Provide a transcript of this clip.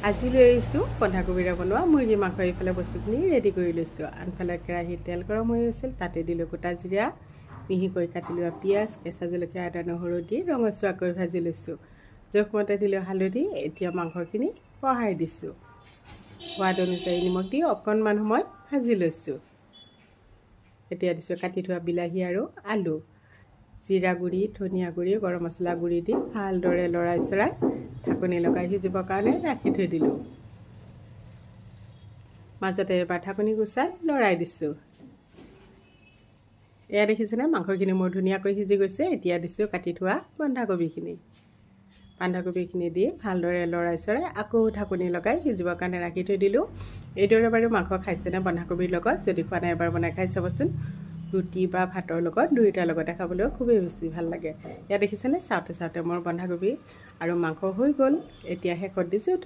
আজি লৈ আহিছোঁ বন্ধাকবিৰে বনোৱা মুৰ্গী মাংস। এইফালে বস্তুখিনি ৰেডি কৰি লৈছোঁ। আনফালে কেৰাহীত তেল গৰম হৈ আছিল, তাতে দিলোঁ গোটা জিৰা, মিহিকৈ কাটি লোৱা পিঁয়াজ, কেঁচা জলকীয়া, আদা নহৰু দি ৰঙচুৱাকৈ ভাজি লৈছোঁ। জোখমতে দিলোঁ হালধি। এতিয়া মাংসখিনি বহাই দিছোঁ। সোৱাদ অনুযায়ী নিমখ দি অকণমান সময় ভাজি লৈছোঁ। এতিয়া দিছোঁ কাটি থোৱা বিলাহী আৰু আলু। জিৰা গুড়ি, ধনিয়া গুড়ি, গৰম মছলা গুড়ি দি ভালদৰে লৰাই চৰাই ঢাকনি লগাই সিজিবৰ কাৰণে ৰাখি থৈ দিলোঁ। মাজতে এবাৰ ঢাকনি গুচাই লৰাই দিছোঁ। এয়া দেখিছেনে, মাংসখিনি মোৰ ধুনীয়াকৈ সিজি গৈছে। এতিয়া দিছোঁ কাটি থোৱা বন্ধাকবিখিনি। বন্ধাকবিখিনি দি ভালদৰে লৰাই চৰাই আকৌ ঢাকনি লগাই সিজিবৰ কাৰণে ৰাখি থৈ দিলোঁ। এইদৰে বাৰু মাংস খাইছেনে বন্ধাকবিৰ লগত? যদি খোৱা নাই এবাৰ বনাই খাই চাবচোন। ৰুটি বা ভাতৰ লগত, দুয়োটাৰ লগতে খাবলৈও খুবেই বেছি ভাল লাগে। এয়া দেখিছেনে, চাওঁতে চাওঁতে মোৰ বন্ধাকবি আৰু মাংস হৈ গ'ল। এতিয়া শেষত দিছোঁ